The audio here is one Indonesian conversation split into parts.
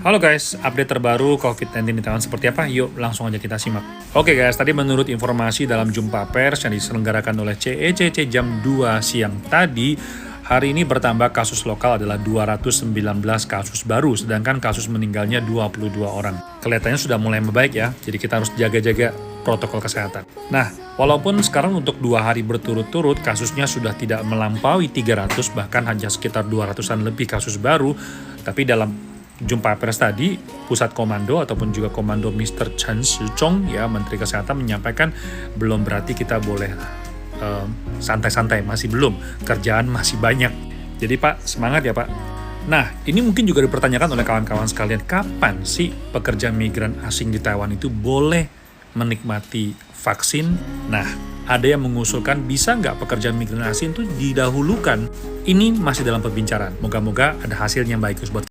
Halo guys, update terbaru COVID-19 di Taiwan seperti apa? Yuk langsung aja kita simak. Oke guys, tadi menurut informasi dalam jumpa pers yang diselenggarakan oleh CECC jam 2 siang tadi, hari ini bertambah kasus lokal adalah 219 kasus baru, sedangkan kasus meninggalnya 22 orang. Kelihatannya sudah mulai membaik ya, jadi kita harus jaga-jaga protokol kesehatan. Nah, walaupun sekarang untuk 2 hari berturut-turut kasusnya sudah tidak melampaui 300, bahkan hanya sekitar 200-an lebih kasus baru, tapi dalam jumpa pers tadi, Pusat Komando ataupun juga Komando Mr. Chen Shih-chong ya, Menteri Kesehatan menyampaikan belum berarti kita boleh santai-santai, masih belum, kerjaan masih banyak. Jadi Pak, semangat ya Pak. Nah, ini mungkin juga dipertanyakan oleh kawan-kawan sekalian, kapan sih pekerja migran asing di Taiwan itu boleh menikmati vaksin? Nah, ada yang mengusulkan bisa nggak pekerja migran asing itu didahulukan? Ini masih dalam pembicaraan. Moga-moga ada hasilnya yang baik buat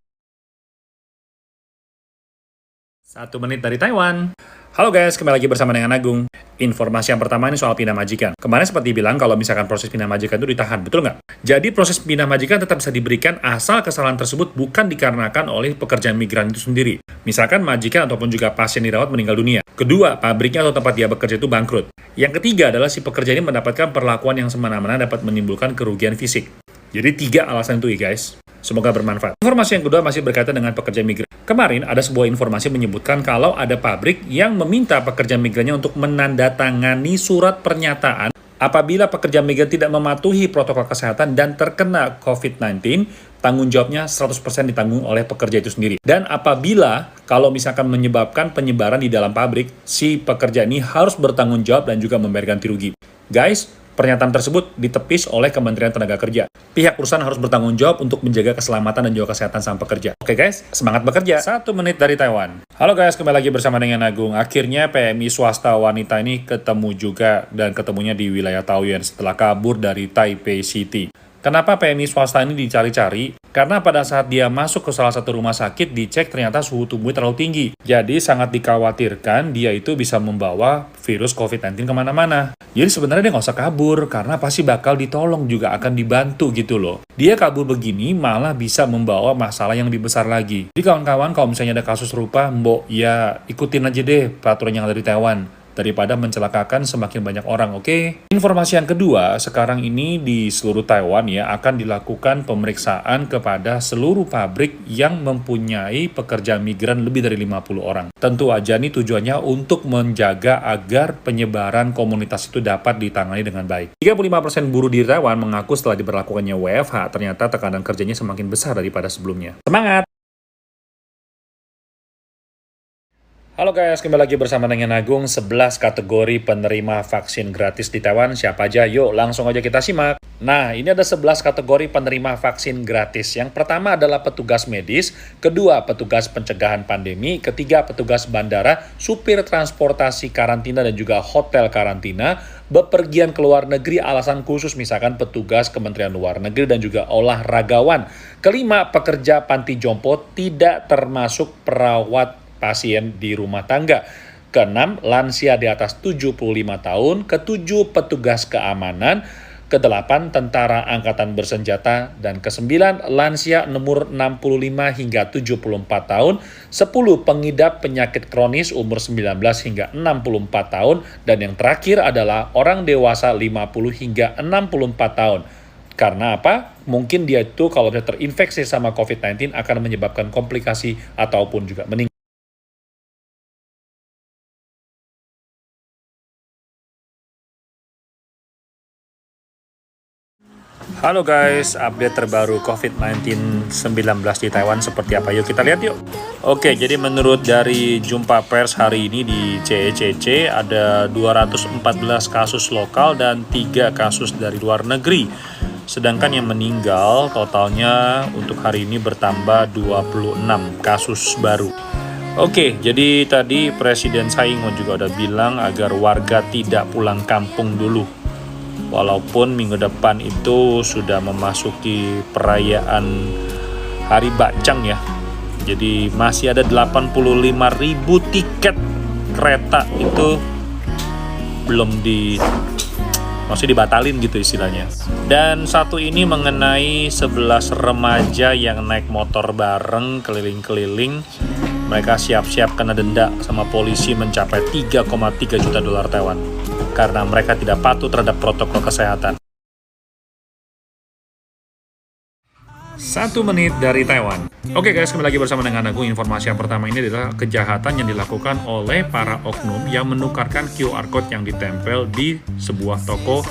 1 menit dari Taiwan. Halo guys, kembali lagi bersama dengan Agung. Informasi yang pertama ini soal pindah majikan. Kemarin seperti bilang kalau misalkan proses pindah majikan itu ditahan, betul nggak? Jadi proses pindah majikan tetap bisa diberikan asal kesalahan tersebut bukan dikarenakan oleh pekerja migran itu sendiri. Misalkan majikan ataupun juga pasien dirawat meninggal dunia. Kedua, pabriknya atau tempat dia bekerja itu bangkrut. Yang ketiga adalah si pekerja ini mendapatkan perlakuan yang semena-mena dapat menimbulkan kerugian fisik. Jadi 3 alasan itu ya guys. Semoga bermanfaat. Informasi yang kedua masih berkaitan dengan pekerja migran. Kemarin ada sebuah informasi menyebutkan kalau ada pabrik yang meminta pekerja migrannya untuk menandatangani surat pernyataan apabila pekerja migran tidak mematuhi protokol kesehatan dan terkena COVID-19, tanggung jawabnya 100% ditanggung oleh pekerja itu sendiri. Dan apabila kalau misalkan menyebabkan penyebaran di dalam pabrik, si pekerja ini harus bertanggung jawab dan juga membayar ganti rugi. Guys, pernyataan tersebut ditepis oleh Kementerian Tenaga Kerja. Pihak perusahaan harus bertanggung jawab untuk menjaga keselamatan dan juga kesehatan sang pekerja. Oke guys, semangat bekerja. 1 menit dari Taiwan. Halo guys, kembali lagi bersama dengan Agung. Akhirnya PMI swasta wanita ini ketemu juga dan ketemunya di wilayah Taoyuan setelah kabur dari Taipei City. Kenapa PMI swasta ini dicari-cari? Karena pada saat dia masuk ke salah satu rumah sakit, dicek ternyata suhu tubuhnya terlalu tinggi. Jadi sangat dikhawatirkan dia itu bisa membawa virus COVID-19 kemana-mana. Jadi sebenarnya dia nggak usah kabur, karena pasti bakal ditolong juga akan dibantu gitu loh. Dia kabur begini malah bisa membawa masalah yang lebih besar lagi. Jadi kawan-kawan kalau misalnya ada kasus serupa, mbok ya ikutin aja deh peraturan yang ada di Taiwan. Daripada mencelakakan semakin banyak orang, oke? Informasi yang kedua, sekarang ini di seluruh Taiwan ya akan dilakukan pemeriksaan kepada seluruh pabrik yang mempunyai pekerja migran lebih dari 50 orang. Tentu aja nih tujuannya untuk menjaga agar penyebaran komunitas itu dapat ditangani dengan baik. 35% buruh di Taiwan mengaku setelah diberlakukannya WFH, ternyata tekanan kerjanya semakin besar daripada sebelumnya. Semangat! Halo guys, kembali lagi bersama dengan Agung. 11 kategori penerima vaksin gratis di Taiwan. Siapa aja? Yuk langsung aja kita simak. Nah, ini ada 11 kategori penerima vaksin gratis. Yang pertama adalah petugas medis, kedua petugas pencegahan pandemi, ketiga petugas bandara, supir transportasi karantina dan juga hotel karantina, bepergian ke luar negeri alasan khusus misalkan petugas Kementerian Luar Negeri dan juga olahragawan. Kelima, pekerja panti jompo tidak termasuk perawat pasien di rumah tangga. Keenam, lansia di atas 75 tahun. Ketujuh, petugas keamanan. Kedelapan, tentara angkatan bersenjata. Dan kesembilan, lansia umur 65 hingga 74 tahun. 10, pengidap penyakit kronis umur 19 hingga 64 tahun. Dan yang terakhir adalah orang dewasa 50 hingga 64 tahun. Karena apa? Mungkin dia itu kalau dia terinfeksi sama COVID-19 akan menyebabkan komplikasi ataupun juga meninggal. Halo guys, update terbaru COVID-19 di Taiwan seperti apa? Yuk kita lihat yuk. Oke, jadi menurut dari jumpa pers hari ini di CECC ada 214 kasus lokal dan 3 kasus dari luar negeri. Sedangkan yang meninggal totalnya untuk hari ini bertambah 26 kasus baru. Oke, jadi tadi Presiden Tsai Ing-wen juga udah bilang agar warga tidak pulang kampung dulu. Walaupun minggu depan itu sudah memasuki perayaan Hari Bacang ya. Jadi masih ada 85.000 tiket kereta itu belum maksudnya dibatalin gitu istilahnya. Dan satu ini mengenai 11 remaja yang naik motor bareng keliling-keliling. Mereka siap-siap kena denda sama polisi mencapai 3,3 juta dolar Taiwan karena mereka tidak patuh terhadap protokol kesehatan. 1 menit dari Taiwan. Oke guys, kembali lagi bersama dengan aku. Informasi yang pertama ini adalah kejahatan yang dilakukan oleh para oknum yang menukarkan QR Code yang ditempel di sebuah toko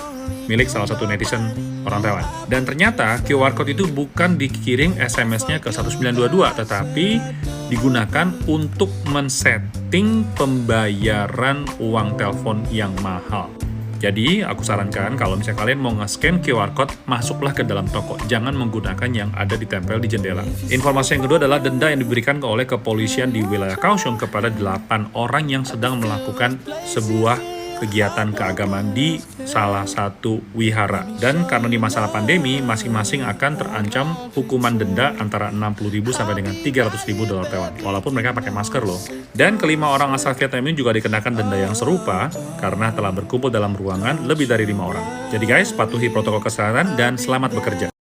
milik salah satu netizen orang Taiwan. Dan ternyata QR Code itu bukan dikirim SMS-nya ke 1922, tetapi digunakan untuk men-setting pembayaran uang telepon yang mahal. Jadi, aku sarankan kalau misalnya kalian mau nge-scan QR Code, masuklah ke dalam toko. Jangan menggunakan yang ada ditempel di jendela. Informasi yang kedua adalah denda yang diberikan oleh kepolisian di wilayah Kaohsiung kepada 8 orang yang sedang melakukan sebuah kegiatan keagamaan di salah satu wihara. Dan karena di masalah pandemi, masing-masing akan terancam hukuman denda antara 60.000 sampai dengan 300.000 dolar Taiwan. Walaupun mereka pakai masker loh. Dan kelima orang asal Vietnam ini juga dikenakan denda yang serupa karena telah berkumpul dalam ruangan lebih dari 5 orang. Jadi guys, patuhi protokol kesehatan dan selamat bekerja.